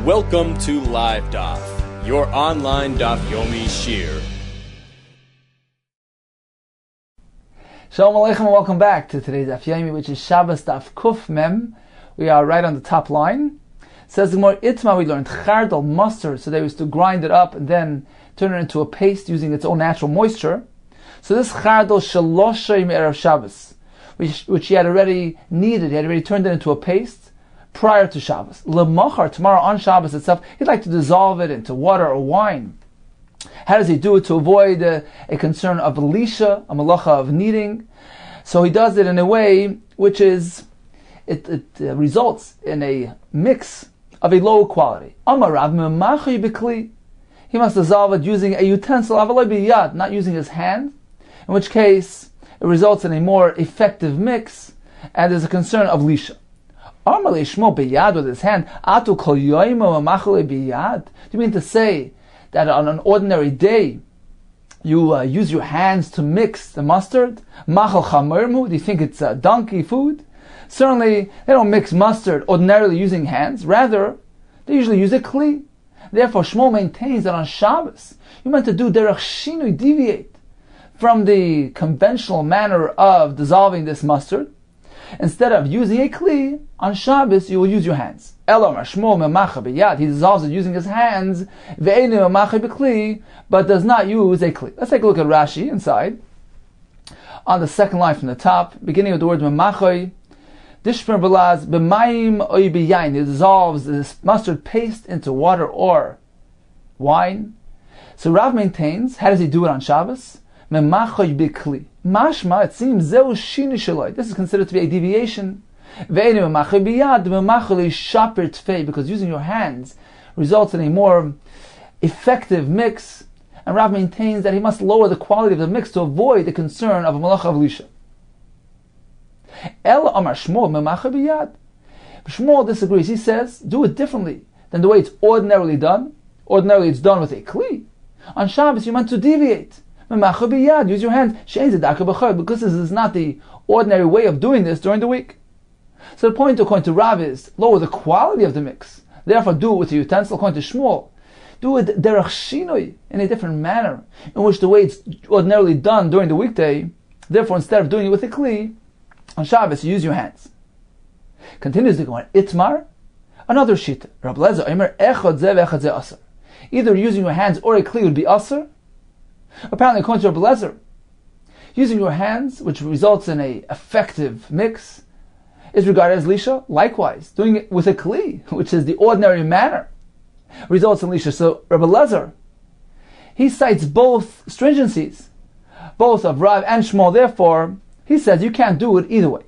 Welcome to LIVEDAF, your online Daf Yomi Shiur. Shalom Aleichem and welcome back to today's Daf Yomi, which is Shabbos Daf Kuf Mem. We are right on the top line. It says the more Itma, we learned chardal, mustard, so they used to grind it up and then turn it into a paste using its own natural moisture. So this chardal shaloshay me'erev Shabbos, which he had already kneaded, he had already turned it into a paste prior to Shabbos. Lemachar, tomorrow on Shabbos itself, he'd like to dissolve it into water or wine. How does he do it to avoid a concern of lisha, a malacha of kneading? So he does it in a way which is, it results in a mix of a low quality. Amarav memachi b'kli. He must dissolve it using a utensil, avaloi b'yad, not using his hand, in which case it results in a more effective mix, and there's a concern of lisha. Amar leishmo b'yad, with his hand, atu kol yoimo memachale b'yad. Do you mean to say that on an ordinary day you use your hands to mix the mustard? Machal chamermu, do you think it's donkey food? Certainly they don't mix mustard ordinarily using hands, rather they usually use a kli. Therefore Shmuel maintains that on Shabbos you're meant to do derech shinui, deviate from the conventional manner of dissolving this mustard. Instead of using a kli, on Shabbos you will use your hands. Elomar Shmuel memacha b'yad, he dissolves it using his hands, ve'enu memacha b'kli, but does not use a kli. Let's take a look at Rashi inside. On the second line from the top, beginning with the word memachoi, dishmer belaz b'mayim oy b'yayin, he dissolves this mustard paste into water or wine. So Rav maintains, how does he do it on Shabbos? Memachoi b'kli. Mashma, it seems, zeu shini shaloi. This is considered to be a deviation. Because using your hands results in a more effective mix, and Rav maintains that he must lower the quality of the mix to avoid the concern of a malacha of lisha. Shmuel disagrees. He says, do it differently than the way it's ordinarily done. Ordinarily it's done with a kli. On Shabbos you're meant to deviate. Use your hands, because this is not the ordinary way of doing this during the week. So the point according to Rav is lower the quality of the mix. Therefore do it with a utensil. According to Shmuel, do it derech shinui, in a different manner, in which the way it's ordinarily done during the weekday. Therefore, instead of doing it with a kli, on Shabbos you use your hands. Continues the Gemara, Itmar, another shita. Rab Lezer Omer, echad zeh ve'echad zeh aser. Either using your hands or a kli would be aser. Apparently, according to Rab Lezer, using your hands, which results in a effective mix, is regarded as lisha. Likewise, doing it with a kli, which is the ordinary manner, results in lisha. So Rabbi Lezer, he cites both stringencies, both of Rav and Shmuel. Therefore, he says you can't do it either way.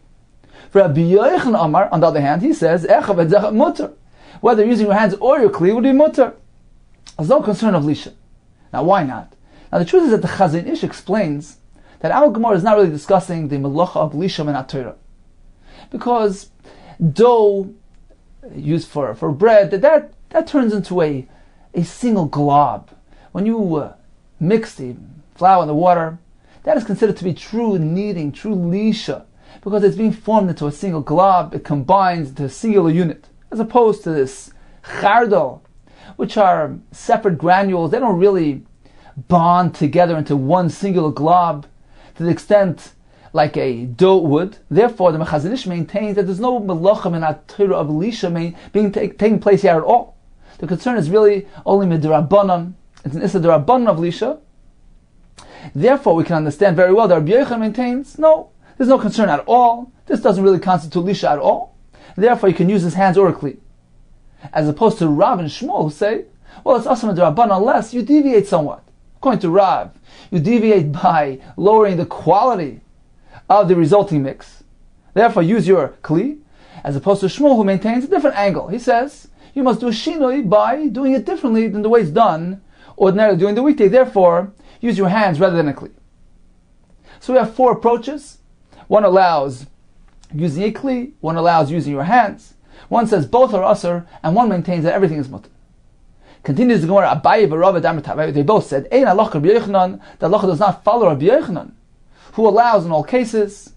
For Rabbi Yochanan Amar, on the other hand, he says echav et zechat mutter. Whether using your hands or your kli would be mutter. There's no concern of lisha. Now, why not? Now, the truth is that the Chazon Ish explains that our Gemara is not really discussing the malacha of lisha and Torah. Because dough used for bread, that turns into a single glob. When you mix the flour and the water, that is considered to be true kneading, true lisha, because it's being formed into a single glob. It combines into a singular unit, as opposed to this chardal, which are separate granules. They don't really bond together into one singular glob to the extent like a dough would. Therefore, the Chazon Ish maintains that there's no melachim and Torah of lisha taking place here at all. The concern is really only midrabanan. It's an issa derabanan of lisha. Therefore, we can understand very well that Rabbi Yochanan maintains, no, there's no concern at all. This doesn't really constitute lisha at all. Therefore, you can use his hands or a kli. As opposed to Rav and Shmuel, who say, well, it's also midrabanan unless you deviate somewhat. According to Rav, you deviate by lowering the quality of the resulting mix. Therefore, use your kli, as opposed to Shmuel, who maintains a different angle. He says, you must do a shinoi by doing it differently than the way it's done ordinarily during the weekday. Therefore, use your hands rather than a kli. So we have four approaches. One allows using a kli, one allows using your hands, one says both are asr, and one maintains that everything is mutter. Continues the Gemara, Abaye v'Rava d'Amar, they both said, Ein halacha Rabbi Yochanan, the halacha does not follow Rabbi Yochanan, who allows in all cases.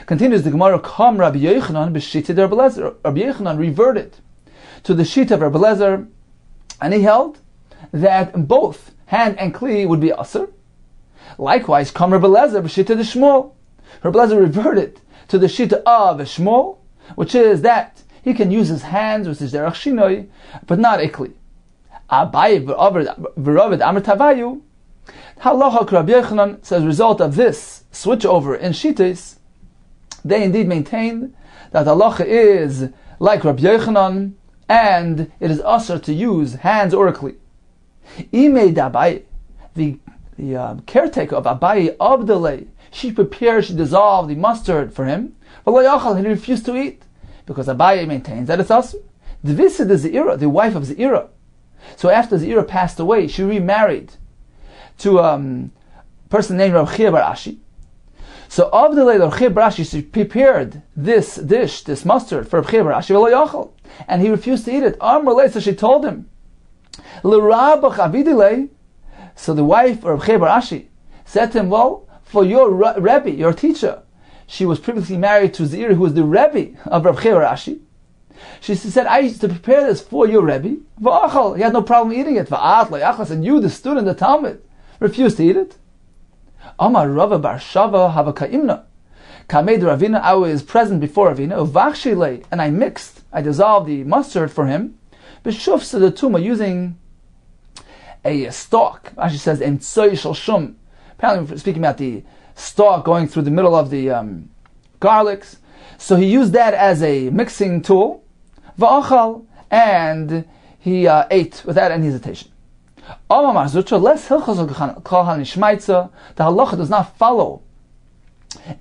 Continues the Gemara, Kam Rabbi Yochanan b'shita de Rabbi Lezer. Rabbi Yochanan reverted to the sheet of Rabbi Lezer, and he held that both hand and kli would be asr. Likewise, come Rabbi Lezer b'shita de Shmuel. Rabbi Lezer reverted to the shita of Shmuel, which is that he can use his hands, which is derech shinoi, but not a kli. Abaye v'rovid amar tavayu. Halacha Rabbi Yochanan, so as a result of this switch over in shitas, they indeed maintained that halacha is like Rabbi Yochanan, and it is asr to use hands or a kli. Imei d'Abaye, the caretaker of Abaye of the lay, she dissolved the mustard for him, but he refused to eat, because Abaye maintains that it's asr. Dvisid is Zeira, the wife of Zeira. So after Zeira passed away, she remarried to a person named Rav Chia bar Ashi. So of the lay, Rav Chia bar Ashi, she prepared this dish, this mustard, for Rav Chia bar Ashi, and he refused to eat it. So she told him, so the wife of Rav Chia bar Ashi said to him, well, for your Rebbe, your teacher, she was previously married to Zeira, who was the Rebbe of Rav Chia bar Ashi. She said, I used to prepare this for your Rebbe. He had no problem eating it. And you, the student, the Talmud, refused to eat it. Amar Rava bar Shava hava ka'imna. Kamed Ravina, I was present before Ravina, and I dissolved the mustard for him. B'shufsa the tuma, using a stalk. She says, Emtsoi shel shum. Apparently we're speaking about the stalk going through the middle of the garlics. So he used that as a mixing tool. Va'achal, and he ate without any hesitation. The halacha does not follow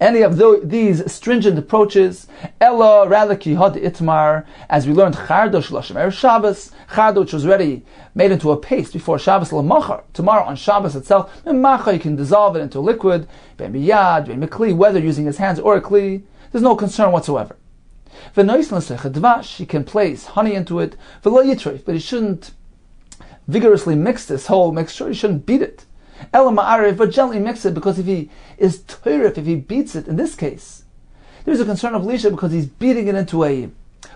any of these stringent approaches. Ella rather kihad itmar, as we learned chardo shloshim Shabbos, chardo which was already made into a paste before Shabbos l'machar. Tomorrow on Shabbos itself, machar you can dissolve it into liquid. Ben biyad, ben mikli, whether using his hands or a kli, there's no concern whatsoever. He can place honey into it, but he shouldn't vigorously mix this whole mixture. He shouldn't beat it. But gently mix it, because if he is teirif, if he beats it, in this case, there's a concern of lisha, because he's beating it into a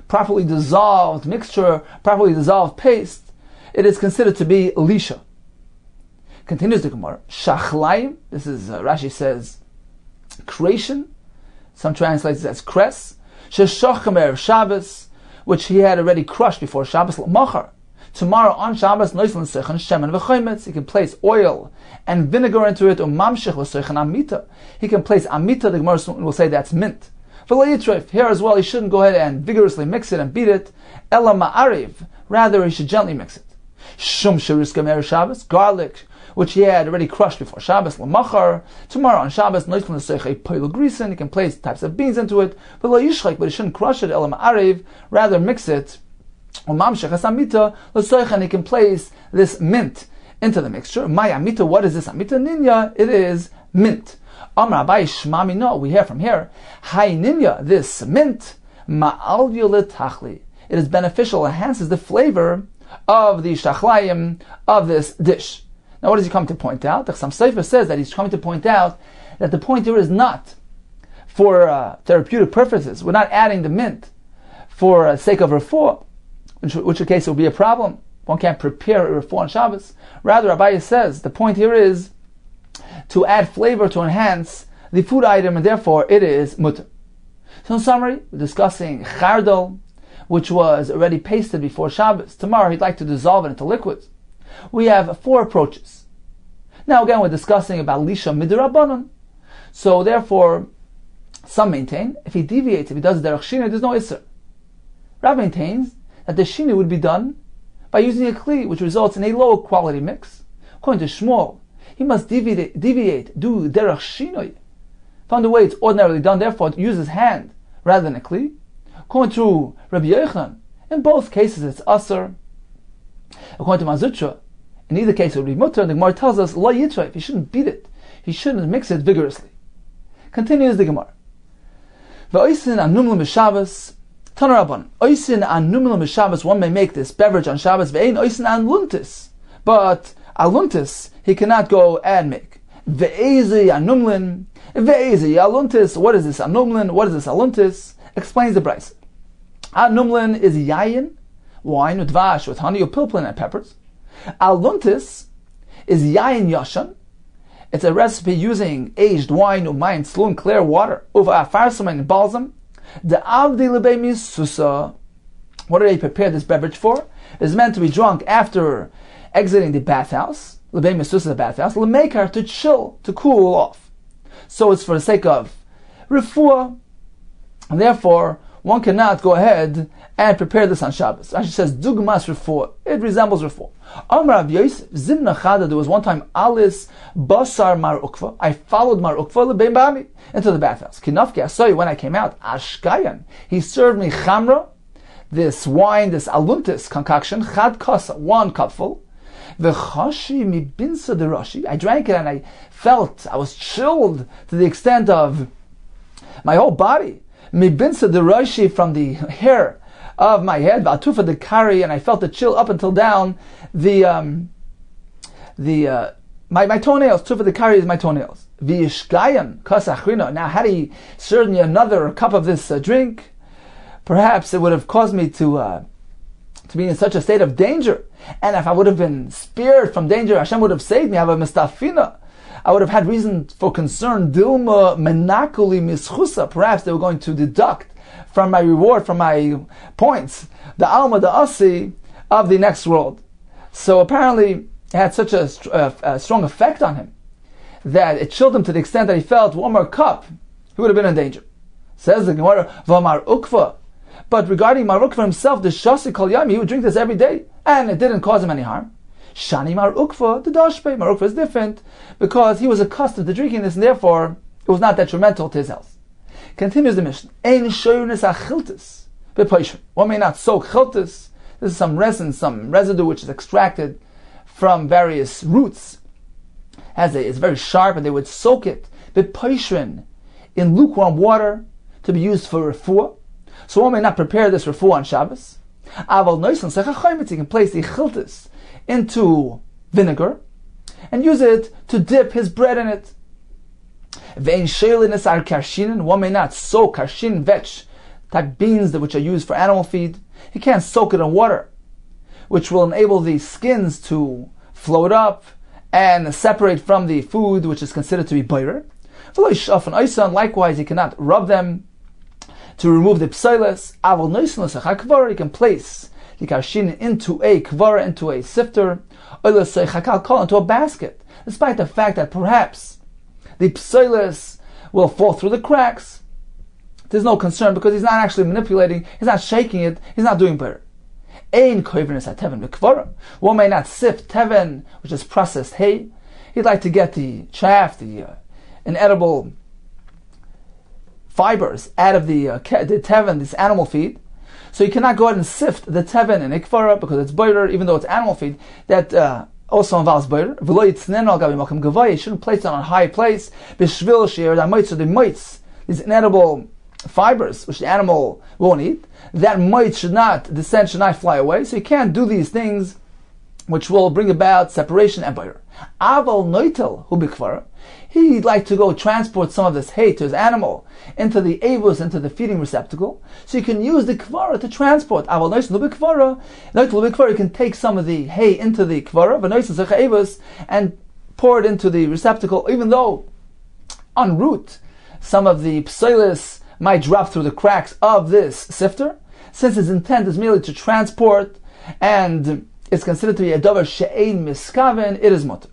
properly dissolved mixture, properly dissolved paste. It is considered to be lisha. Continues the Gemara. Shachlayim, this is, Rashi says, creation. Some translates it as cress. Sheshochem erev Shabbos, which he had already crushed before Shabbos l'machar. Tomorrow on Shabbos, noisel l'seichen shemen v'chometz. He can place oil and vinegar into it. Mamshich l'seichen amita. He can place amita. The Gemara will say that's mint. V'lo here as well, he shouldn't go ahead and vigorously mix it and beat it. Ela ma'ariv. Rather, he should gently mix it. Shum sheriska erev Shabbos, garlic, which he had already crushed before Shabbos l'machar. Tomorrow on Shabbos, noisel l'seichen poil grisen. He can place types of beans into it. V'lo yishchak, but he shouldn't crush it. Ela ma'ariv. Rather, mix it. And he can place this mint into the mixture. My amita, what is this amita? Ninya, it is mint. Amar Abaye shmami, no, we hear from here. Hai ninya, this mint, ma'al tachli. It is beneficial, enhances the flavor of the shachlayim of this dish. Now what does he come to point out? The Chassam Sofer says that he's coming to point out that the point here is not for therapeutic purposes. We're not adding the mint for sake of refuah, which case it will be a problem. One can't prepare a refuah on Shabbos. Rather, Abaye says the point here is to add flavor, to enhance the food item, and therefore it is mutter. So in summary, we're discussing chardal, which was already pasted before Shabbos. Tomorrow he'd like to dissolve it into liquids. We have 4 approaches. Now again, we're discussing about lisha midrabanan. So therefore, some maintain, if he deviates, if he does derech shina, there's no isser. Rav maintains that the shina would be done by using a kli, which results in a lower quality mix. According to Shmuel, he must deviate, do derech shinoi from the way it's ordinarily done, therefore use his hand rather than a kli. According to Rabbi Yochanan, in both cases it's asr. According to Mazutra, in either case it would be mutter. The Gemara tells us, lo yitrayf, he shouldn't beat it, he shouldn't mix it vigorously. Continues the Gemara. V'oisin anumlim b'Shabbos, Tanarabban, oisin an numilum Shabbos, one may make this beverage on Shabbos, ve'ein oisin an luntis, but a luntis he cannot go and make. Ve'ezi an numlin, ve'ezi a luntis, what is this an numlin, what is this a luntis? Explains the Brisa. An numlin is yayin, wine, udvash, with honey, or pilpulin and peppers. Aluntis is yain yashan. It's a recipe using aged wine, umayin, slun, clear water, uva afarsim, and balsam. The avdi lebei misusa. What do they prepare this beverage for? It's meant to be drunk after exiting the bathhouse. Lebei misusa, the bathhouse. Lemekar, to chill, to cool off. So it's for the sake of refuah, and therefore one cannot go ahead and prepare this on Shabbos. Rashi says, Dugmas refuah. It resembles refuah. Amar Rav Yosef, Zimna Chada, there was one time Alis Basar Mar Ukva. I followed Mar Ukva lebein bami into the bathhouse. Kinafki, I saw you when I came out. Ashkayan. He served me chamra, this wine, this aluntis concoction, chad kasa, 1 cupful. V'chashi mi binsa de rashi. I drank it and I felt, I was chilled to the extent of my whole body. Mi binsa de rashi, from the hair of my head, v'atufa de kari, and I felt the chill up until down my toenails. Tufa de kari is my toenails. V'yishgayan kasachrina. Now, had he served me another cup of this drink, perhaps it would have caused me to be in such a state of danger. And if I would have been spared from danger, Hashem would have saved me. I have a mistafina. I would have had reason for concern. Dilma menakuli mischusa. Perhaps they were going to deduct from my reward, from my points, the alma, the asi of the next world. So apparently it had such a strong effect on him that it chilled him to the extent that he felt 1 more cup, he would have been in danger. Says the Gemara, V'amar ukva. But regarding Mar Ukva himself, the shasi kol yami, he would drink this every day, and it didn't cause him any harm. Shani Mar Ukva, the dashpe, Mar Ukva is different, because he was accustomed to drinking this, and therefore it was not detrimental to his health. Continues the Mishnah. Ein shoyunis achiltis b'poishim. One may not soak chiltis. This is some resin, some residue which is extracted from various roots. It's very sharp, and they would soak it b'poishim in lukewarm water to be used for refuah. So one may not prepare this refuah on Shabbos. Aval noisan sechachaymitz, you can place the chiltis into vinegar and use it to dip his bread in it. Vein shelinis ar karshinin, one may not soak karshin vetch, type beans which are used for animal feed. He can't soak it in water, which will enable the skins to float up and separate from the food which is considered to be boirer. Likewise, he cannot rub them to remove the psilas. Aval noisan l'sechakvar, he can place the karshin into a kvara, into a sifter, or into a basket, despite the fact that perhaps the psilas will fall through the cracks. There's no concern because he's not actually manipulating, he's not shaking it, he's not doing better. Ein koivrinus teven b'kvara. One may not sift teven, which is processed hay. He'd like to get the chaff, the inedible fibers out of the teven, this animal feed. So you cannot go ahead and sift the teven in ikvara because it's boirer, even though it's animal feed. That also involves boirer. You shouldn't place it on a high place. B'shvil she'er the mites, these inedible fibers which the animal won't eat, that mite should not descend, should not fly away. So you can't do these things which will bring about separation and boirer. Aval noitel hu b'kvara. He'd like to go transport some of this hay to his animal into the avos, into the feeding receptacle. So you can use the kvara to transport. Aval noitel hu b'kvara. Noitel hu b'kvara, you can take some of the hay into the kvara, v'noitel zecha avos, and pour it into the receptacle, even though en route some of the psilis might drop through the cracks of this sifter. Since his intent is merely to transport, and it's considered to be a davar she'ein miskaven, it is mutter.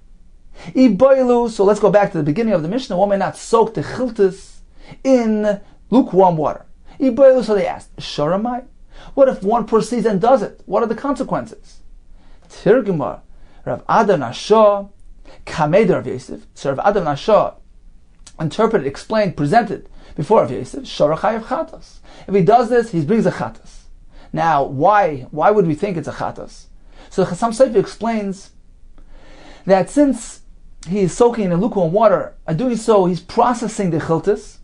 Iboilu, so let's go back to the beginning of the Mishnah. One may not soak the chiltis in lukewarm water. Iboilu, so they asked, Shoramai? What if one proceeds and does it? What are the consequences? Tirgumar, Rav Adam Nashah, Kamed Rav Yosef. So Rav Adam Nashah interpreted, explained, presented before Rav Yosef, Shorachayev chatas. If he does this, he brings a chatas. Now, why would we think it's a chatas? So the Chassam Sofer explains that since he is soaking in lukewarm water, and doing so, he's processing the chiltis.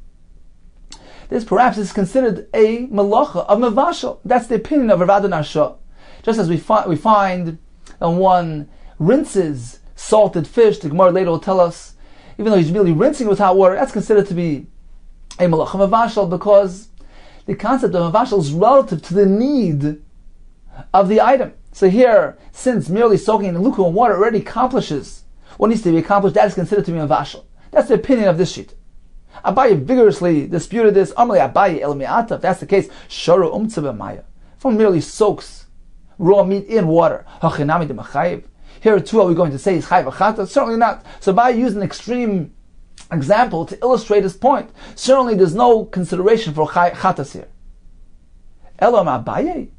This perhaps is considered a malacha of mevashel. That's the opinion of Rav Adam Nashah. Just as we find when one rinses salted fish, the Gemara later will tell us, even though he's merely rinsing with hot water, that's considered to be a malacha mevashel, because the concept of mevashel is relative to the need of the item. So here, since merely soaking in lukewarm water already accomplishes what needs to be accomplished, that is considered to be a vashal. That's the opinion of this sheet. Abaye vigorously disputed this. Amalei Abaye el mi'ata. If that's the case, shoro umtza b'maya. If one merely soaks raw meat in water, hachinami de machayiv. Here too are we going to say is chayiv achata? Certainly not. So Abaye used an extreme example to illustrate his point. Certainly there's no consideration for chatas here. Elam Abaye.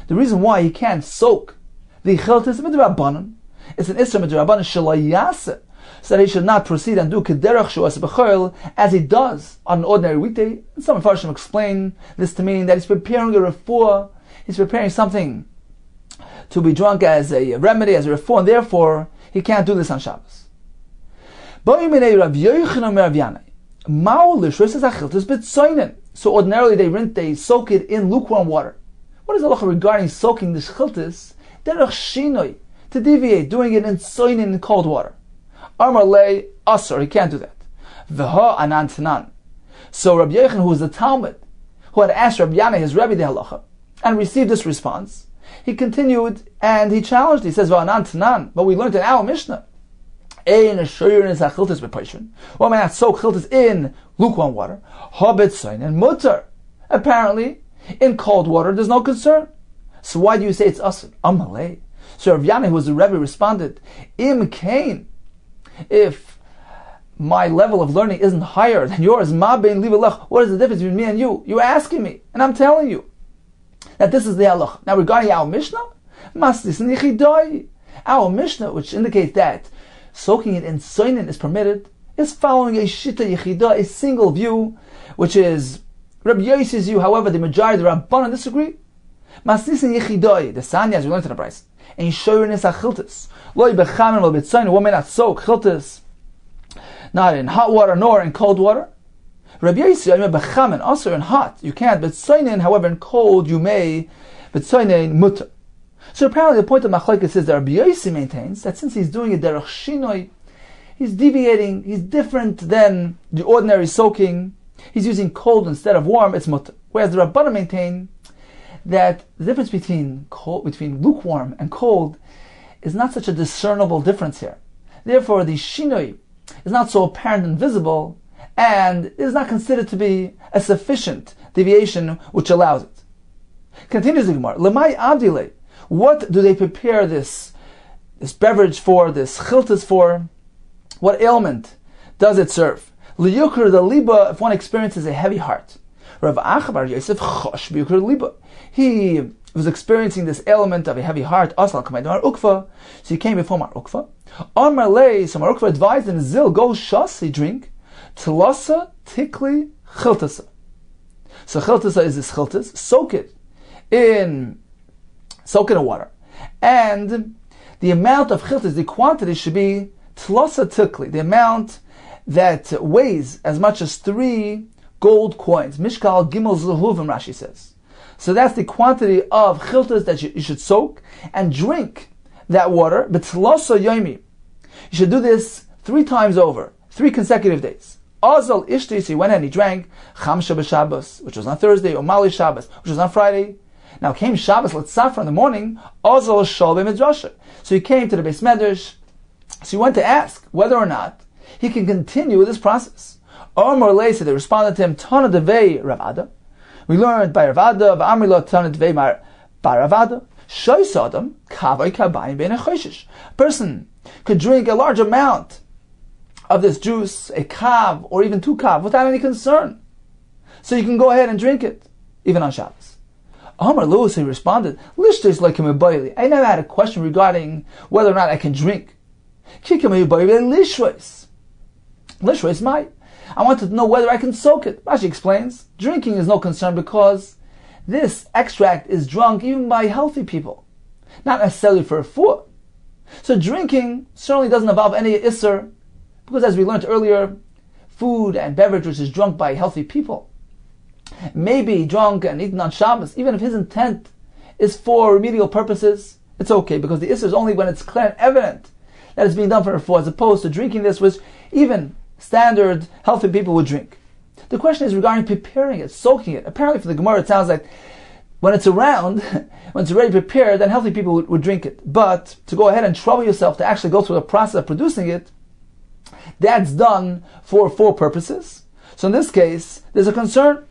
The reason why he can't soak the chiltis midrabanan, it's an isra midrabanan shalayase, so that he should not proceed and do kederach shuas b'chol as he does on an ordinary weekday. And some Mepharshim explain this to mean that he's preparing a refuah, he's preparing something to be drunk as a remedy, as a refuah, and therefore he can't do this on Shabbos. So ordinarily they soak it in lukewarm water. What is the halacha regarding soaking the chiltis? Derech shinoi, to deviate, doing it in soinin, in cold water. Amar le asar, he can't do that. V'ha anan tanan. So Rabbi Yochanan, who was the Talmud, who had asked Rabbi Yana, his Rebbe, the halacha, and received this response, he continued and he challenged. He says, "V'anan tanan." But we learned in our Mishnah, ein shiur is achiltis b'paishin. One may not soak chiltis in lukewarm water. Habet soinin mutar. Apparently, in cold water, there's no concern. So why do you say it's asr? Amalei. So Rav Yana, who was the Rebbe, responded, Im kain. If my level of learning isn't higher than yours, ma bein livelech, what is the difference between me and you? You're asking me, and I'm telling you that this is the halach. Now regarding our Mishnah, maslis nichidoi. Our Mishnah, which indicates that soaking it in soinin is permitted, is following a shita yichida, a single view, which is Rabbi Yossi's view. However, the majority of the Rabbanan disagree. Masnisin yechidoi, the Sanya, as we learned in the Bryce, and shoyernis achiltis. Loi bechamin lo bitzayin, one may not soak chiltis, not in hot water nor in cold water. Rabbi Yossi, bechamin, also in hot, you can't, but soinin, however, in cold, you may, but soinin mutter. So apparently the point of Machlokes is that Rabbi Yossi maintains that since he's doing it derech shinoi, he's deviating, he's different than the ordinary soaking, he's using cold instead of warm, it's mutter. Whereas the Rabbanan maintain that the difference between lukewarm and cold is not such a discernible difference here. Therefore, the shinoi is not so apparent and visible, and is not considered to be a sufficient deviation which allows it. Continues the Gemara. Lemai avdile. What do they prepare this beverage for, this chiltis for? What ailment does it serve? Liyukr the liba, if one experiences a heavy heart. Rav Achabar Yosef chosh biyukr liba. He was experiencing this ailment of a heavy heart. Asal kamed Mar Ukva. So he came before Mar Ukva. On Marley, so Mar Ukva advised him, Zil, go shasi, drink. Tlasa tikli chiltasa. So chiltasa is this chiltis. Soak it in water. And the amount of chiltis, the quantity should be tlasa tikli, the amount that weighs as much as 3 gold coins. Mishkal gimel zehuvim, Rashi says. So that's the quantity of chiltas that you should soak and drink that water. But tlasa yomi, you should do this 3 times over, 3 consecutive days. Azal ishtis, he went and he drank chamsha b'Shabbos, which was on Thursday, or Mali Shabbos, which was on Friday. Now came Shabbos, let's suffer in the morning, Azal shal b'midrasha. So he came to the Beis Medrash, so he went to ask whether or not he can continue with this process. Omar Lei said, they responded to him, Tana devei Ravada. We learned by Ravada, V'amrila Tana devei bar Ravada, Shoy Sodom, Kavai Kabayim ben Echoshish. A person could drink a large amount of this juice, a kav, or even 2 kav, without any concern. So you can go ahead and drink it, even on Shabbos. Amar Lewis, he responded, Lishtes like him. I never had a question regarding whether or not I can drink. Lishwes might. I wanted to know whether I can soak it. Rashi explains, drinking is no concern because this extract is drunk even by healthy people, not necessarily for a food. So drinking certainly doesn't involve any isser, because as we learned earlier, food and beverage which is drunk by healthy people may be drunk and eaten on Shabbos, even if his intent is for remedial purposes, it's okay, because the isser is only when it's clear and evident that it's being done for a food, as opposed to drinking this which even standard healthy people would drink. The question is regarding preparing it, soaking it. Apparently for the Gemara it sounds like when it's around, when it's already prepared, then healthy people would drink it. But to go ahead and trouble yourself to actually go through the process of producing it, that's done for 4 purposes. So in this case, there's a concern.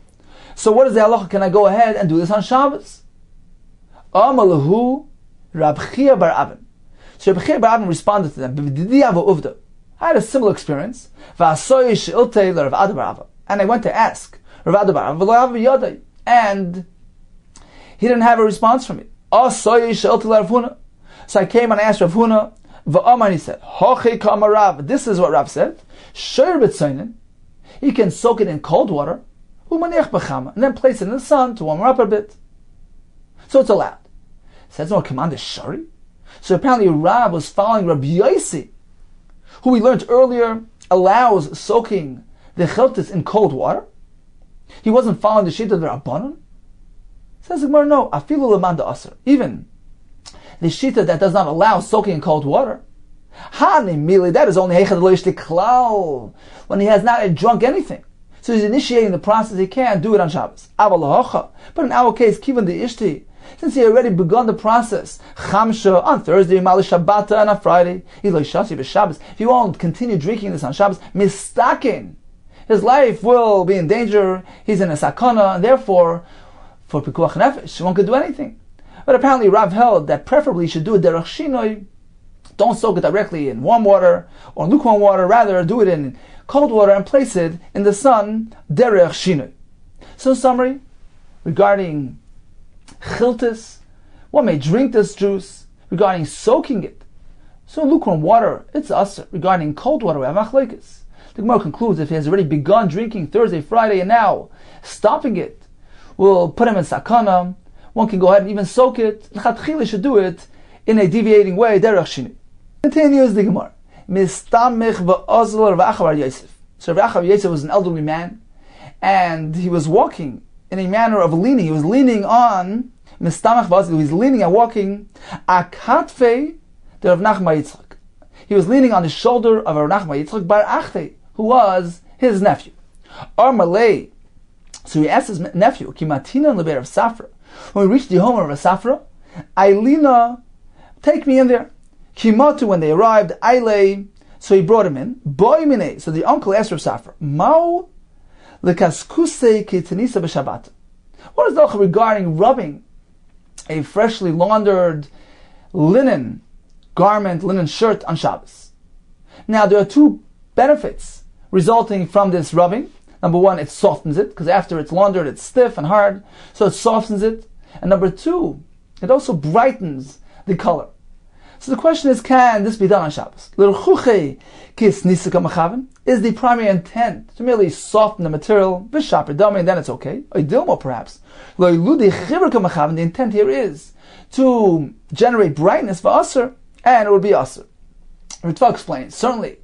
So what is the halacha? Can I go ahead and do this on Shabbos? Amalahu Rab Chia bar Avin. So Rab Chia bar Avin responded to them. I had a similar experience. And I went to ask Rav Ada bar Avin, and he didn't have a response from me. So I came and I asked Rav Huna, and he said, this is what Rav said. You can soak it in cold water, and then place it in the sun to warm it up a bit. So it's allowed. Says no command is shari. So apparently Rav was following Rabbi Yossi, who we learned earlier allows soaking the chiltis in cold water. He wasn't following the shita of the Rabbanon. Says the Gemara, no, afilu lemanda aser. Even the shita that does not allow soaking in cold water, that is only heichad lo yishtik klal, when he has not drunk anything. So he's initiating the process. He can't do it on Shabbos. But in our case, kivan the ishti, since he already begun the process, chamsha on Thursday, mali shabbata, and on Friday, if he won't continue drinking this on Shabbos, mistaken, his life will be in danger. He's in a sakana, and therefore, for pikuach nefesh, one could do anything. But apparently Rav held that preferably you should do it derech shinoi. Don't soak it directly in warm water or lukewarm water. Rather, do it in cold water and place it in the sun derech shinoi. So in summary, regarding chiltis, one may drink this juice. Regarding soaking it, so in lukewarm water, it's asur. Regarding cold water, we have machlokes. The Gemara concludes if he has already begun drinking Thursday, Friday, and now stopping it will put him in sakana. One can go ahead and even soak it. L'chatchila should do it in a deviating way. Derech shini. Continues the Gemara. Mistamich v'ozl Rav Acha bar Yosef. So Rav Acha bar Yosef was an elderly man, and he was walking in a manner of leaning. He was leaning on mistamich v'ozl. He was leaning and walking akatfei de Rav Nachman Yitzchak. He was leaning on the shoulder of Rav Nachman Yitzchak bar Achtei, who was his nephew. Ar Malay. So he asked his nephew, Kimatina leber of Safra. When we reached the home of Rav Safra, Ailina, take me in there. Kimatu, when they arrived, Ailei, so he brought him in. Boy mine, so the uncle asked Rav Safra, Mao lekaskuse kitanisa b'Shabbat. What is the halacha regarding rubbing a freshly laundered linen garment, linen shirt on Shabbos? Now there are 2 benefits resulting from this rubbing. Number 1, it softens it, because after it's laundered, it's stiff and hard, so it softens it. And number 2, it also brightens the color. So the question is, can this be done on Shabbos? Is the primary intent to merely soften the material, and then it's okay? Or perhaps, the intent here is to generate brightness for usr, and it would be usr. Ritva explains, certainly,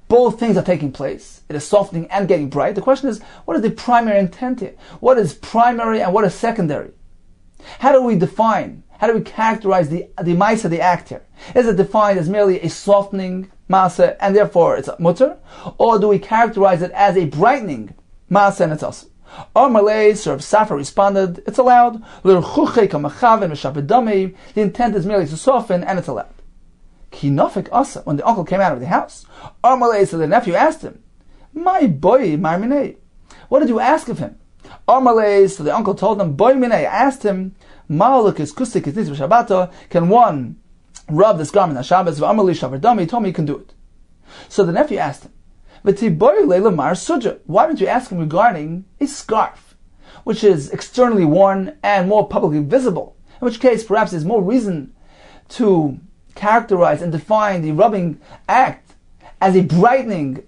both things are taking place. It is softening and getting bright. The question is, what is the primary intent here? What is primary and what is secondary? How do we characterize the ma'aseh, the act here? Is it defined as merely a softening ma'aseh and therefore it's mutter? Or do we characterize it as a brightening ma'aseh and it's also? Or Malay, Sir Safra responded, it's allowed. The intent is merely to soften and it's allowed. Kinofik asa, when the uncle came out of the house, Armalei, so the nephew asked him, my boy, Marminei, what did you ask of him? Armalei, so the uncle told him, boy minei, asked him, can one rub this garment on Shabbos? He told me he can do it. So the nephew asked him, why didn't you ask him regarding a scarf, which is externally worn and more publicly visible? In which case, perhaps there's more reason to characterize and define the rubbing act as a brightening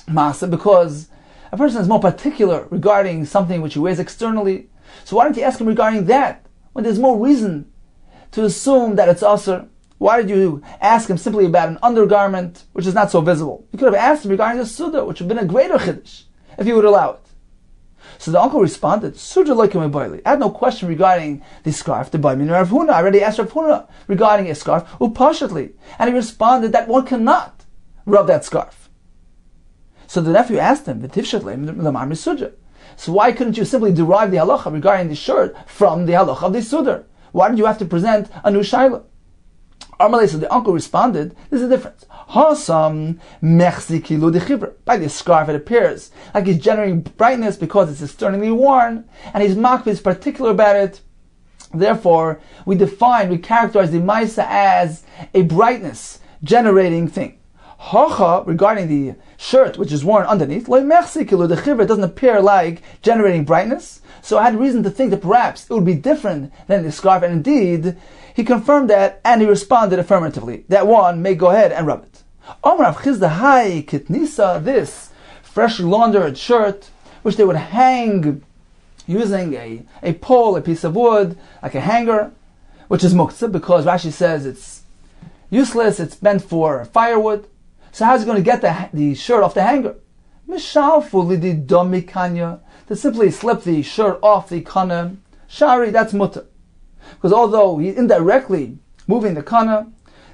masa, because a person is more particular regarding something which he wears externally. So why don't you ask him regarding that when there's more reason to assume that it's asr? Why did you ask him simply about an undergarment which is not so visible? You could have asked him regarding the suda, which would have been a greater chiddush if you would allow it. So the uncle responded, I had no question regarding the scarf. I already asked Rav Huna regarding a scarf, upashatli, and he responded that one cannot rub that scarf. So the nephew asked him, So why couldn't you simply derive the halacha regarding the shirt from the halacha of the sudar? Why did you have to present a new shaila? Amalei, so the uncle responded, there's a difference. Hasam mechzi kilu dechivra. By the scarf, it appears like he's generating brightness because it's externally worn, and he's makbid particular about it. Therefore, we characterize the maisa as a brightness generating thing. Hacha, regarding the shirt which is worn underneath, lo mechzi kilu dechivra, it doesn't appear like generating brightness. So I had reason to think that perhaps it would be different than the scarf, and indeed, he confirmed that, and he responded affirmatively, that one may go ahead and rub it. Omar Rav Chizda, hai kitnisa, this freshly laundered shirt, which they would hang using a pole, a piece of wood, like a hanger, which is muktzah, because Rashi says it's useless, it's meant for firewood. So how's he going to get the shirt off the hanger? Mishalfu lidi domi kanya, to simply slip the shirt off the kana, shari, that's mutter. Because although he's indirectly moving the kana,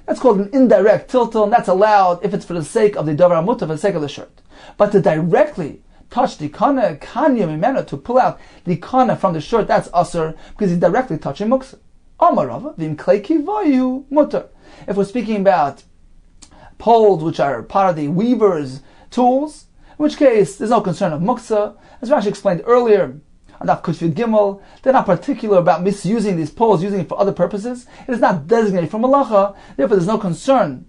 that's called an indirect tiltal, and that's allowed if it's for the sake of the davar mutter, for the sake of the shirt. But to directly touch the kana, kanya mimena, to pull out the kana from the shirt, that's asur, because he's directly touching muksa. Amarava, vim kleiki vayu mutter. If we're speaking about poles which are part of the weaver's tools, in which case there's no concern of muksa. As Rashi explained earlier, on Daf Gimel, they're not particular about misusing these poles, using it for other purposes. It is not designated for malacha, therefore there's no concern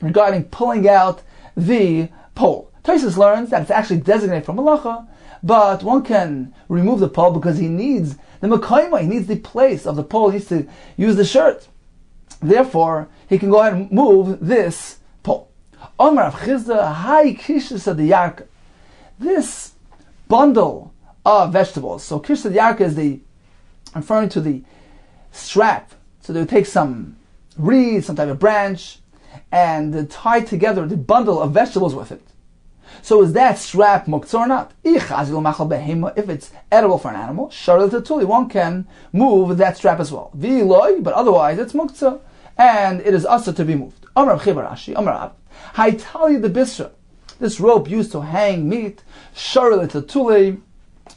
regarding pulling out the pole. Tosfos learns that it's actually designated for malacha, but one can remove the pole because he needs the mekayma, he needs the place of the pole, he needs to use the shirt. Therefore, he can go ahead and move this pole. Omar Rav Chizda, hai kishus adiyarka. This bundle of vegetables. So kishus adiyarka is referring to the strap. So they would take some reed, some type of branch, and tie together the bundle of vegetables with it. So is that strap muktzah or not? If it's edible for an animal, one can move that strap as well. But otherwise it's muktzah, and it is also to be moved. Amar Rashi, Amar I tell you the bisra, this rope used to hang meat,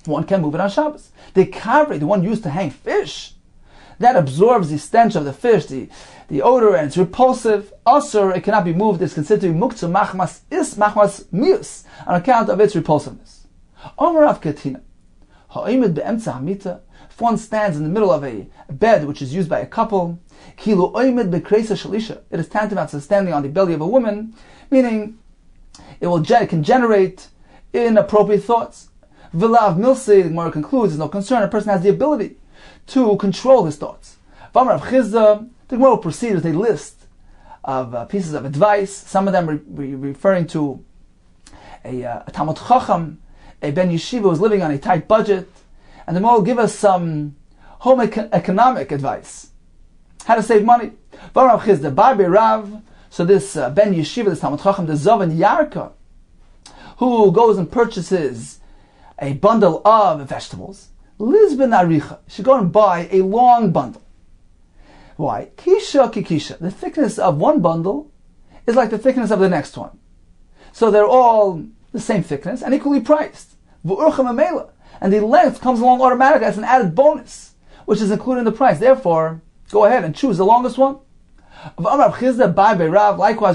one can move it on Shabbos. The kavri, the one used to hang fish, that absorbs the stench of the fish, the odor, and it's repulsive. Asur, it cannot be moved. It's considered to be muktzah machmas mius, on account of its repulsiveness. Omar Rav Katina, ha'imid be'emtza hamita, if one stands in the middle of a bed which is used by a couple, kilu oimid be'kreisa shalisha, it is tantamount to standing on the belly of a woman, meaning it can generate inappropriate thoughts. Vilav milsi, the Gemara concludes, there's no concern. A person has the ability to control his thoughts. V'amar Rav Chizda, the Gemara will proceed with a list of pieces of advice. Some of them referring to a Talmud Chacham, a Ben Yeshiva who was living on a tight budget, and the Gemara will give us some home economic advice, how to save money. V'amar Rav Chizda, Barbe Rav, so this Ben Yeshiva, this Talmud Chacham, the Zovan Yarka, who goes and purchases a bundle of vegetables, Lizben Aricha, should go and buy a long bundle. Why? Kisha kikisha. The thickness of one bundle is like the thickness of the next one. So they're all the same thickness and equally priced. And the length comes along automatically as an added bonus, which is included in the price. Therefore, go ahead and choose the longest one. Likewise,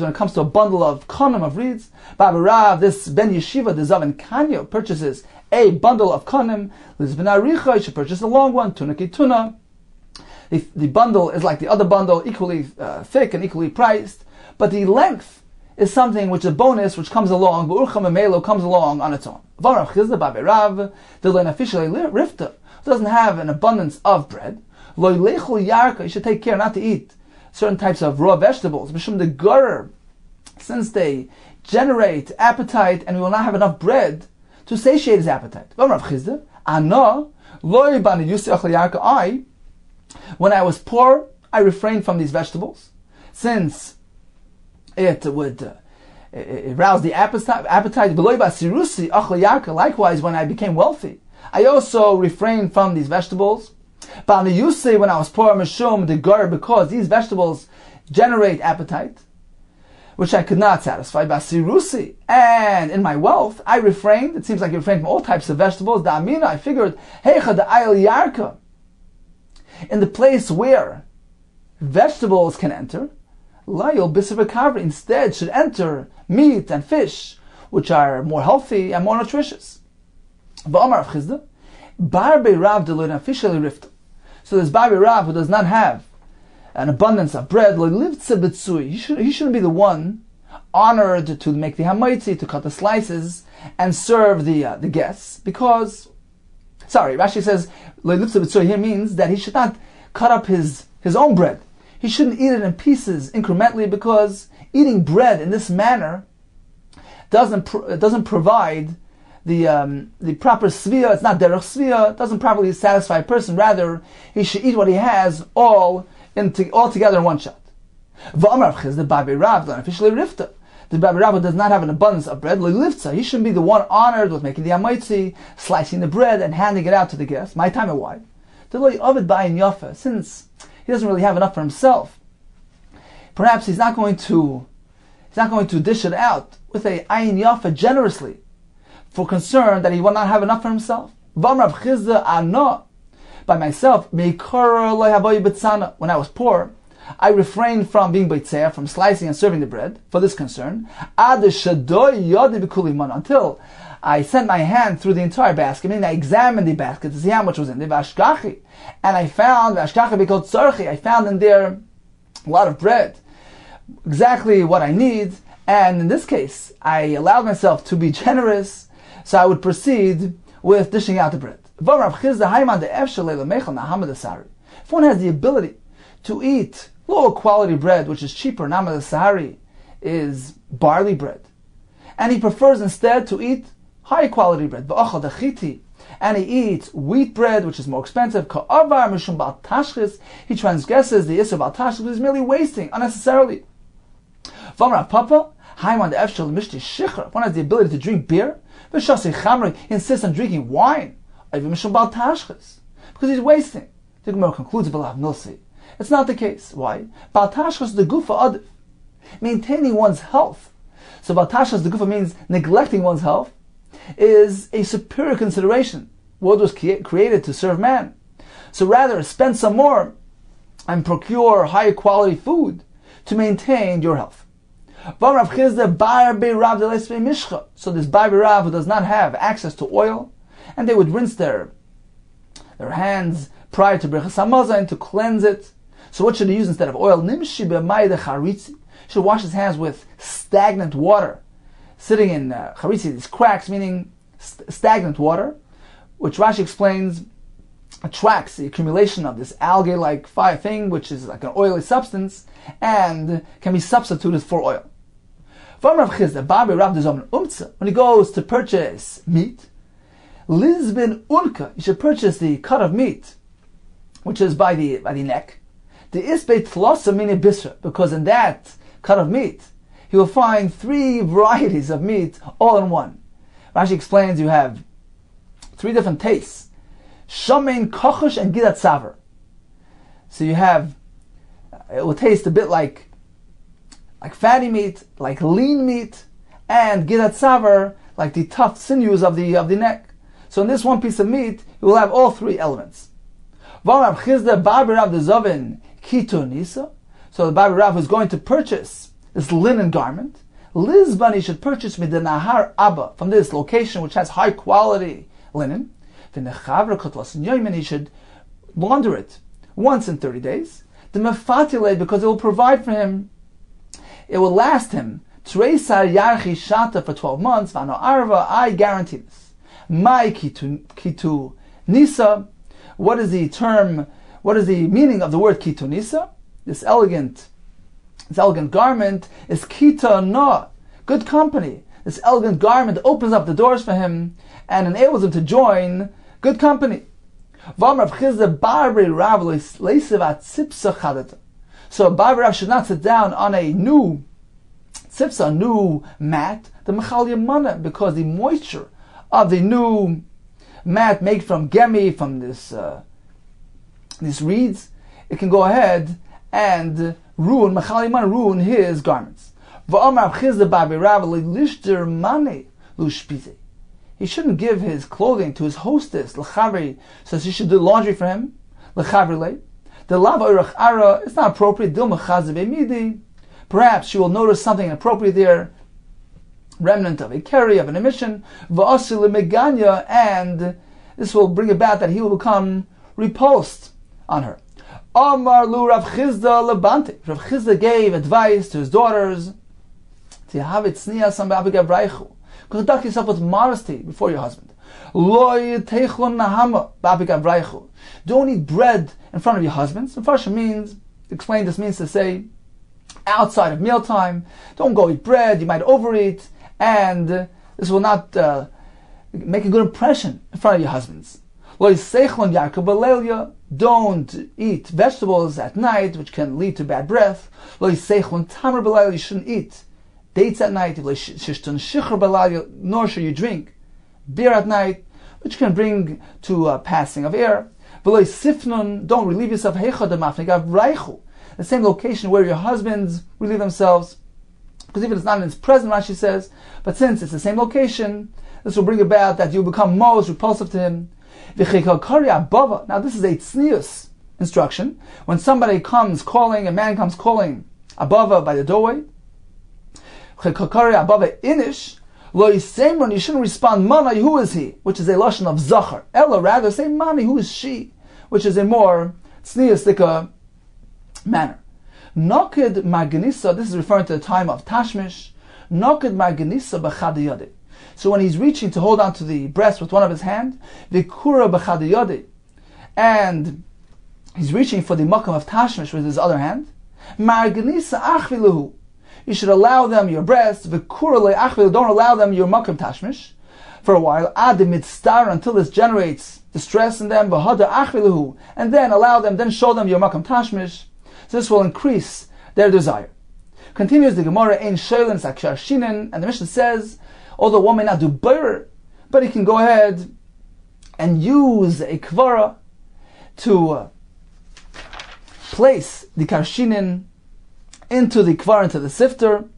when it comes to a bundle of kanim, of reeds, this Ben Yeshiva, the Zav and Kanya, purchases a bundle of kanim. Lizben Aricha, you should purchase a long one, tunaki tuna. The bundle is like the other bundle, equally thick and equally priced, but the length is something which is a bonus, which comes along, comes along on its own. Doesn't have an abundance of bread. You should take care not to eat certain types of raw vegetables, since they generate appetite, and we will not have enough bread to satiate his appetite. When I was poor, I refrained from these vegetables, since it would rouse the appetite. Likewise, when I became wealthy, I also refrained from these vegetables. When I was poor, because these vegetables generate appetite. which I could not satisfy. Basirusi, and in my wealth, I refrained. It seems like you refrained from all types of vegetables. Da'amina, I figured, heicha da'ayel yarka, in the place where vegetables can enter, layol bisavakavri, instead should enter meat and fish, which are more healthy and more nutritious. V'amar Rav Chizda, barbe Rav deloy nafishali rifta. So this barbe Rav who does not have an abundance of bread, he shouldn't be the one honored to make the hamaitzi, to cut the slices and serve the guests, because, Rashi says here means that he should not cut up his own bread. He shouldn't eat it in pieces incrementally, because eating bread in this manner doesn't provide the proper svia. It's not derech svia. It doesn't properly satisfy a person. Rather, he should eat what he has all together in one shot. The Babi Rav does not have an abundance of bread. He shouldn't be the one honored with making the hamaitzi, slicing the bread and handing it out to the guests. My time and why? Since he doesn't really have enough for himself, perhaps he's not going to dish it out with a ayin yafa generously, for concern that he will not have enough for himself. By myself, when I was poor, I refrained from being beitzeh, from slicing and serving the bread, for this concern, until I sent my hand through the entire basket, meaning I examined the basket to see how much was in there, and I found, I found in there a lot of bread, exactly what I need, and in this case, I allowed myself to be generous, so I would proceed with dishing out the bread. If one has the ability to eat low quality bread, which is cheaper, namad sahari is barley bread, and he prefers instead to eat high quality bread, and he eats wheat bread, which is more expensive, he transgresses the issur bal tashchis, which is merely wasting unnecessarily. If one has the ability to drink beer, he insists on drinking wine, because he's wasting. The Gemara concludes, it's not the case. Why? Bal tashchis the gufa adif, maintaining one's health. So bal tashchis the gufa means neglecting one's health is a superior consideration. What was created to serve man. So rather spend some more and procure high quality food to maintain your health. So this Barbi Rav who does not have access to oil, and they would rinse their hands prior to Birchas Hamazon to cleanse it. So what should he use instead of oil? Should wash his hands with stagnant water, sitting in charitzi, these cracks, meaning stagnant water, which Rashi explains attracts the accumulation of this algae-like thing, which is like an oily substance, and can be substituted for oil. When he goes to purchase meat, Lizbin Unka, he should purchase the cut of meat, which is by the neck. The Isbeit Tlosa Mini Bisra, because in that cut of meat, he will find 3 varieties of meat all in one. Rashi explains you have 3 different tastes: Shamein, Kochush, and Gidat Savar. So you have, it will taste a bit like fatty meat, like lean meat, and Gidat Savar, like the tough sinews of the neck. So in this one piece of meat, you will have all 3 elements. So the Babi Rav is going to purchase this linen garment. Lizban, he should purchase Nahar Abba, from this location which has high quality linen. And he should launder it once in 30 days. The Mefatile, because it will provide for him, it will last him Treisar Yarchi Shata for 12 months. Vano Arva, I guarantee this. My Kitu Nisa. What is the meaning of the word Kitu Nisa? This elegant garment is Kita Na, good company. This elegant garment opens up the doors for him and enables him to join good company. So a Barbi Rav should not sit down on a new tzipsa, new mat, the mechal yamana, because the moisture of the new mat made from gemi, from these reeds, it can go ahead and ruin his garments. He shouldn't give his clothing to his hostess, l'chavri, so she should do laundry for him, l'chavri. The lav oirach ara, it's not appropriate. Dil mechaze be'midi. Perhaps she will notice something inappropriate there, remnant of a carry, of an emission, v'asil meganya, and this will bring about that he will become repulsed on her. Amar lu Rav Chizda lebante. Rav Chizda gave advice to his daughters to have it tznias am ba'abigav raichu. Conduct yourself with modesty before your husband. Lo yitechlon nahama ba'abigav raichu. Don't eat bread in front of your husbands. The Farshim means, this means to say, outside of mealtime, don't go eat bread, you might overeat, and this will not make a good impression in front of your husbands. Don't eat vegetables at night, which can lead to bad breath. You shouldn't eat dates at night, nor should you drink beer at night, which can bring to passing of air. Don't relieve yourself the same location where your husbands relieve themselves, because even it's not in his presence, Rashi says, but since it's the same location, this will bring about that you become most repulsive to him. Now this is a tznius instruction. When somebody comes calling, a man comes calling abava by the doorway, inish, you shouldn't respond mani, who is he, which is a lashon of zachar. Ella, rather say mani, who is she, which is a more tznius manner. Noked magnisa, this is referring to the time of Tashmish. Noked magnisa b'chad. So when he's reaching to hold on to the breast with one of his hands, vikura b'chad, and he's reaching for the makam of Tashmish with his other hand, magnisa achviluhu. You should allow them your breast, vikura le'achviluhu, don't allow them your makam Tashmish for a while, ad mitztar, until this generates distress in them, v'hada achviluhu, and then allow them, then show them your makam Tashmish. So this will increase their desire. Continues the Gemara, Ein Shoylin Sakshar Shinin, and the Mishnah says, although one may not do bayr, but he can go ahead and use a kvara to place the karshinin into the kvara, into the sifter,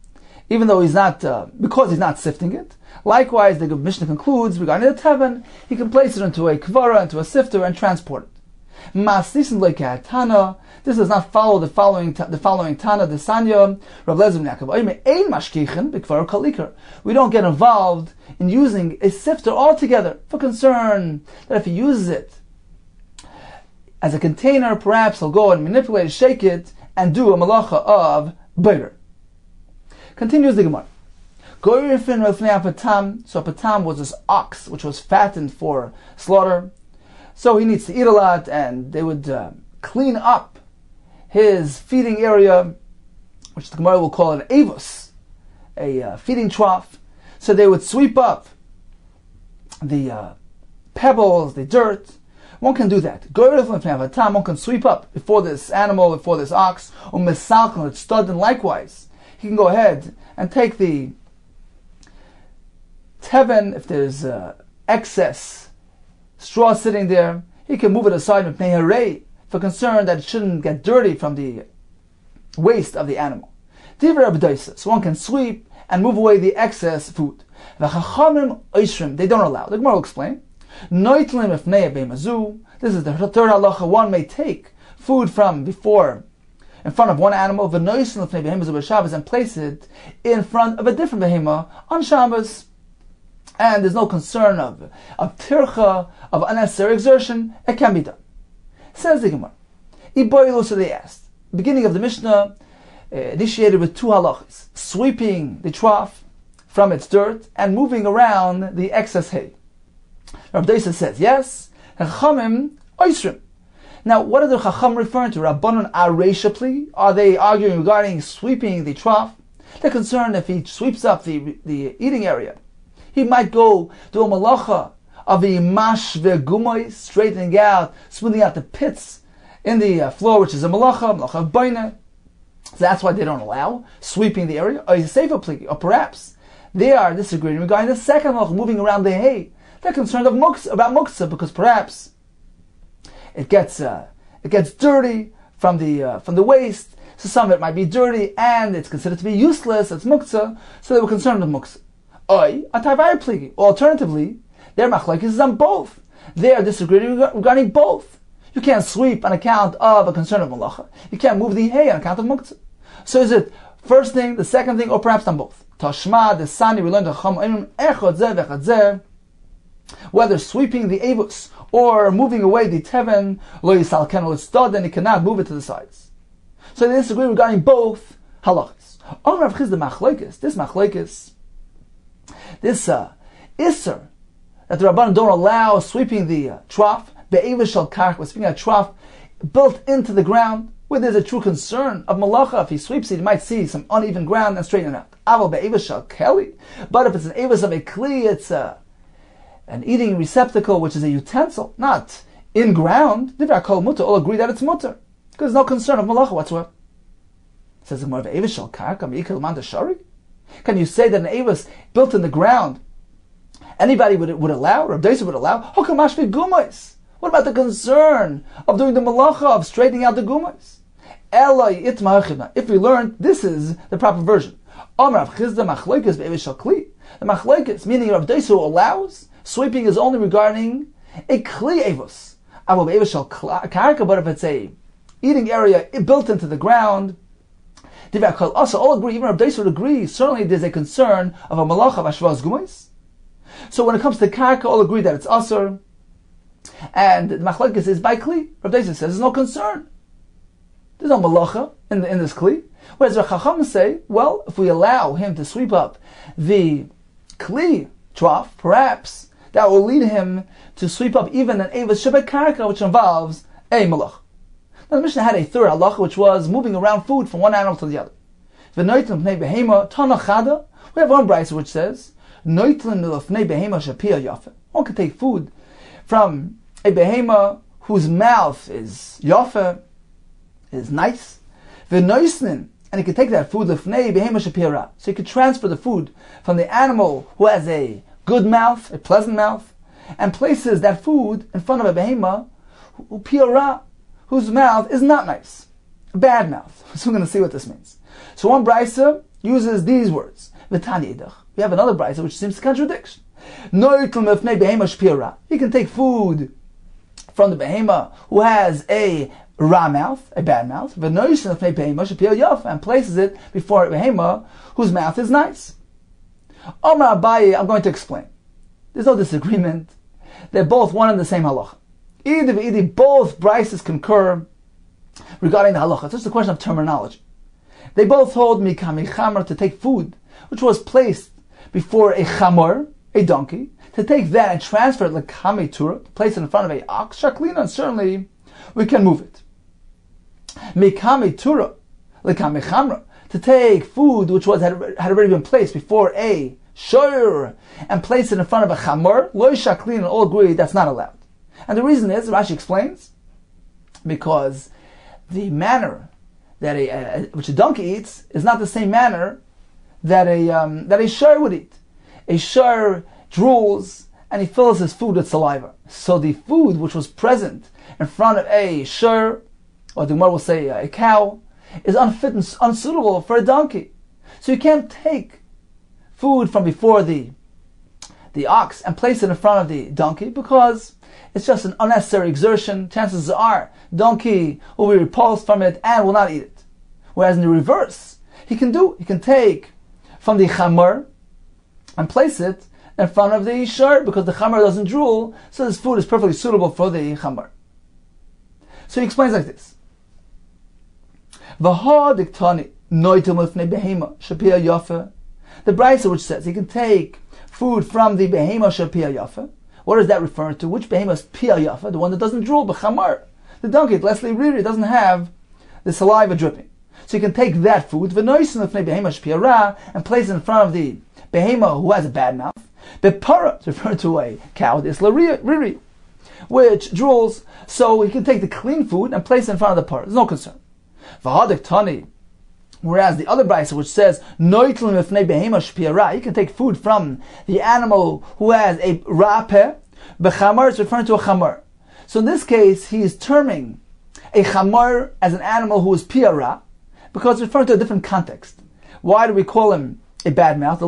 even though he's not, because he's not sifting it. Likewise, the Mishnah concludes, regarding the teven, he can place it into a kvara, into a sifter, and transport it. Masnisin le'ka'atana. This does not follow the following Tana, the Sanya, Rav Lezer Yaakov. Ein mashkichin b'kvar kalikar. We don't get involved in using a sifter altogether for concern that if he uses it as a container, perhaps he'll go and manipulate it, shake it, and do a malacha of bayr. Continues the Gemara. So a patam was this ox which was fattened for slaughter. So he needs to eat a lot, and they would clean up his feeding area, which the Gemara will call an avos, a feeding trough. So they would sweep up the pebbles, the dirt. One can do that. One can sweep up before this animal, before this ox, or mesalkon, it's stud, and likewise. He can go ahead and take the teven, if there's excess straw sitting there, he can move it aside with meharei, for concern that it shouldn't get dirty from the waste of the animal. So one can sweep and move away the excess food. They don't allow. The Gemara will explain. This is the third halacha. One may take food from before, in front of one animal, and place it in front of a different behema on Shabbos. And there's no concern of tircha, of unnecessary exertion. It can be done. Says the Gemara. So they asked. Beginning of the Mishnah initiated with two halachas: sweeping the trough from its dirt and moving around the excess hay. Rav Deisa says yes. Chachamim oisrim. Now, what are the Chacham referring to? Rabbanon areishapli? Are they arguing regarding sweeping the trough? They're concerned if he sweeps up the eating area, he might go do a malacha of the mash ve'gumay, straightening out, smoothing out the pits in the floor, which is a malacha of baina. So that's why they don't allow sweeping the area. Or perhaps they are disagreeing regarding the second malacha, moving around the hay. They're concerned about muktzah, because perhaps it gets dirty from the waste. So some of it might be dirty and it's considered to be useless, it's muktzah, so they were concerned with muktzah. Alternatively, their machlokes is on both. They are disagreeing regarding both. You can't sweep on account of a concern of malacha. You can't move the hay on account of muktzah. So is it first thing, the second thing, or perhaps on both? Tashma, the Sani, we learned whether sweeping the avus or moving away the teven, lo yisal ken l'stad, then he cannot move it to the sides. So they disagree regarding both halachas. This machlokes, this isser, that the Rabbanan don't allow sweeping the trough, be'evish shel karch, sweeping a trough built into the ground, where there's a true concern of malacha. If he sweeps it, he might see some uneven ground and straighten it out. Aval be'evish shel keli, but if it's an evis of a kli, it's an eating receptacle, which is a utensil, not in ground. Divrei kol mutter, all agree that it's mutter, because there's no concern of malacha whatsoever. Says the Gemara, "Eivus shel karka meikil man deshari." Can you say that an eivus built in the ground, anybody would allow? Rav Deisa would allow? Hokamashvi gumais. What about the concern of doing the malacha of straightening out the gumais? Eloi itma'achivna. If we learned, this is the proper version. Amar Rav Chizda machlokes be'eivus shel kli. The machlokes, meaning Rav Deisa allows sweeping is only regarding a kli eivus. Aval be'eivus shel karka, but if it's a eating area built into the ground, also all agree, even Rav Deisa would agree, certainly there's a concern of a malacha of ashvaz gumais. So when it comes to karka, all agree that it's asur, and the machlokes is by kli. Rav Deisa says there's no concern. There's no malacha in this kli. Whereas the Chacham say, well, if we allow him to sweep up the kli trough, perhaps that will lead him to sweep up even an eivus shebek karka, which involves a malacha. Now the Mishnah had a third halacha, which was moving around food from one animal to the other. We have one brayso which says, one can take food from a behema whose mouth is yafa, is nice, and he can take that food, so he could transfer the food from the animal who has a good mouth, a pleasant mouth, and places that food in front of a behema whose mouth is not nice, a bad mouth. So we're going to see what this means. So one brayso uses these words. We have another brayso which seems to contradiction. You can take food from the behema who has a ra mouth, a bad mouth, and places it before a behema whose mouth is nice. Omar Abaye, I'm going to explain. There's no disagreement. They're both one and the same halacha. Both braysos concur regarding the halacha. It's just a question of terminology. They both hold mikami chamar, to take food which was placed before a chamor, a donkey, to take that and transfer it lekami tura, to place it in front of a ox, shaklina, and certainly we can move it. Mikami tura, lekami chamra, to take food which had already been placed before a shiur and place it in front of a chamor, lo shaklina, all agree that's not allowed. And the reason is, Rashi explains, because the manner that which a donkey eats is not the same manner that a shiur would eat. A shiur drools and he fills his food with saliva. So the food which was present in front of a shiur, or the Gemara will say a cow, is unfit and unsuitable for a donkey. So you can't take food from before the ox and place it in front of the donkey, because it's just an unnecessary exertion. Chances are donkey will be repulsed from it and will not eat it. Whereas in the reverse, he can take from the chamor and place it in front of the shiur, because the chamor doesn't drool, so this food is perfectly suitable for the chamor. So he explains like this. The brayso which says he can take food from the behema shapia yafa. What is that referring to? Which behema is pia yafa? The one that doesn't drool, b'chamar. The donkey, Leslie Riri, doesn't have the saliva dripping. So you can take that food, and place it in front of the behema who has a bad mouth. Bepara is referred to a cow, this Riri, which drools. So you can take the clean food and place it in front of the para. There's no concern. Whereas the other brayso which says you can take food from the animal who has a rapeh, b'chamar is referring to a chamar. So in this case, he is terming a chamar as an animal who is piara, Because it's referring to a different context. Why do we call him a bad mouth?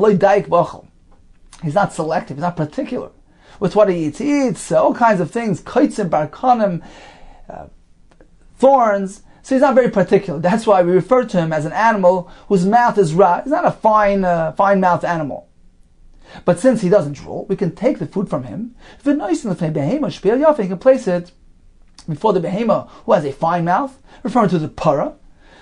He's not selective, he's not particular with what he eats. He eats all kinds of things, kaitzim, barkanim, thorns, so he's not very particular. That's why we refer to him as an animal whose mouth is ra. He's not a fine-mouthed animal. But since he doesn't drool, we can take the food from him. You can place it before the behema who has a fine mouth, referring to the para.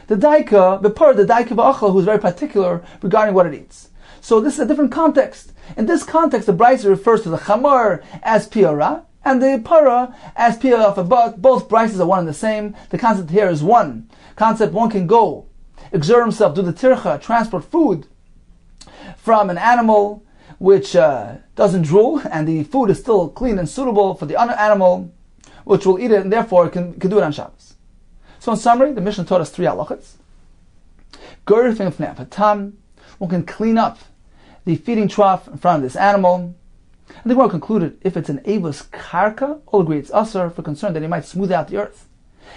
The daika b'achal, who is very particular regarding what it eats. So this is a different context. In this context, the brisa refers to the chamar as piara and the para as piara. But both brises are one and the same. The concept here is one concept. One can go, exert himself, do the tircha, transport food from an animal which doesn't drool, and the food is still clean and suitable for the other animal which will eat it, and therefore can do it on Shabbos. So in summary, the Mishnah taught us 3 halachas. One can clean up the feeding trough in front of this animal. And the Gemara concluded, if it's an avos karka, all agree it's asur, for concern that he might smooth out the earth.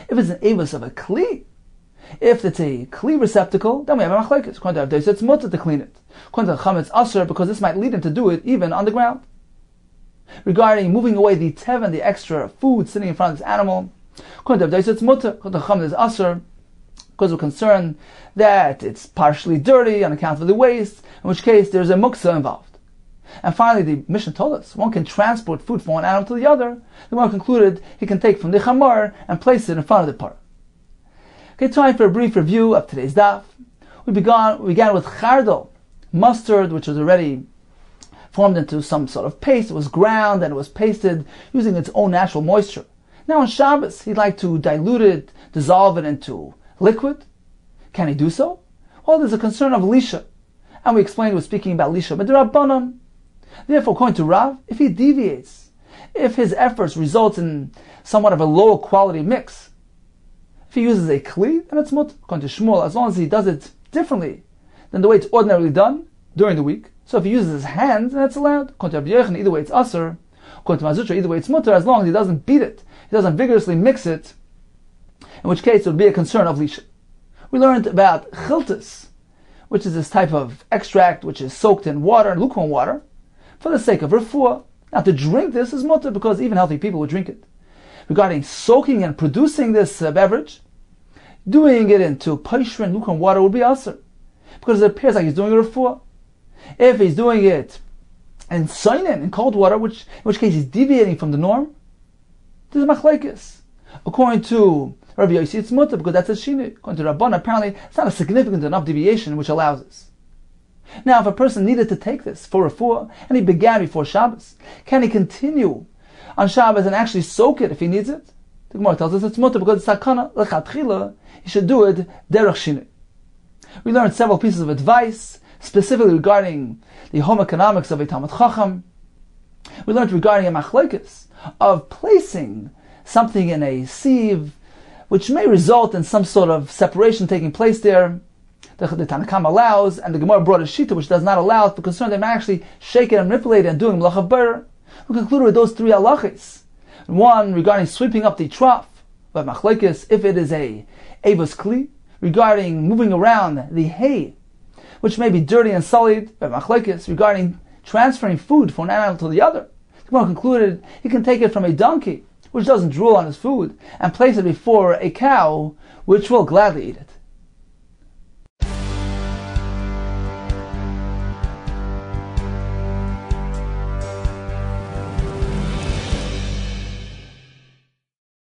If it's an avos of a kli, if it's a kli receptacle, then we have a machlekes. According to Avdei, it's mutter to clean it. According to the Chacham, it's asur, because this might lead him to do it even on the ground. Regarding moving away the teven, the extra food sitting in front of this animal, according to Avdei, it's mutter. According to the Chacham, it's asur, because we're concerned that it's partially dirty on account of the waste, in which case there's a muksa involved. And finally, the Mishnah told us one can transport food from one animal to the other. The one concluded he can take from the chamar and place it in front of the par. Okay, time for a brief review of today's daf. We began with chardal, mustard, which was already formed into some sort of paste. It was ground and it was pasted using its own natural moisture. Now on Shabbos, he'd like to dilute it, dissolve it into liquid. Can he do so? Well, there's a concern of lisha. And we explained we're speaking about lisha b'derabbanan. Therefore, according to Rav, if he deviates, if his efforts result in somewhat of a lower quality mix, if he uses a kli, then it's mut. According to Shmuel, as long as he does it differently than the way it's ordinarily done during the week. So if he uses his hands, then it's allowed. According to Rabbi Yechon, either way it's asur. According to Mazutra, either way it's mutter, as long as he doesn't beat it, he doesn't vigorously mix it, in which case it would be a concern of lisha. We learned about chiltis, which is this type of extract which is soaked in water, lukewarm water, for the sake of refuah. Now to drink this is mutter, because even healthy people would drink it. Regarding soaking and producing this beverage, doing it into paishrin, lukewarm water, would be asur, because it appears like he's doing a refuah. If he's doing it in sainin, in cold water, in which case he's deviating from the norm, this is machlekes. According to Rabbi Yossi, it's mutter, because that's a shinu. According to Rabban, apparently it's not a significant enough deviation which allows this. Now, if a person needed to take this for refuah, and he began before Shabbos, can he continue on Shabbos and actually soak it if he needs it? The Gemara tells us it's mutter, because it's sakana lechatchila. He should do it derech shinu. We learned several pieces of advice, specifically regarding the home economics of a Talmud Chacham. We learned regarding a machlekes of placing something in a sieve, which may result in some sort of separation taking place there. The Tanakam allows, and the Gemara brought a shita which does not allow it, for concern they may actually shake it and manipulate it and doing melacha ber. We concluded with those 3 halachis. One regarding sweeping up the trough, but machlekes if it is a avos kli, regarding moving around the hay, which may be dirty and sullied, but machlekes regarding transferring food from one animal to the other. The Gemara concluded he can take it from a donkey, which doesn't drool on his food, and place it before a cow, which will gladly eat it.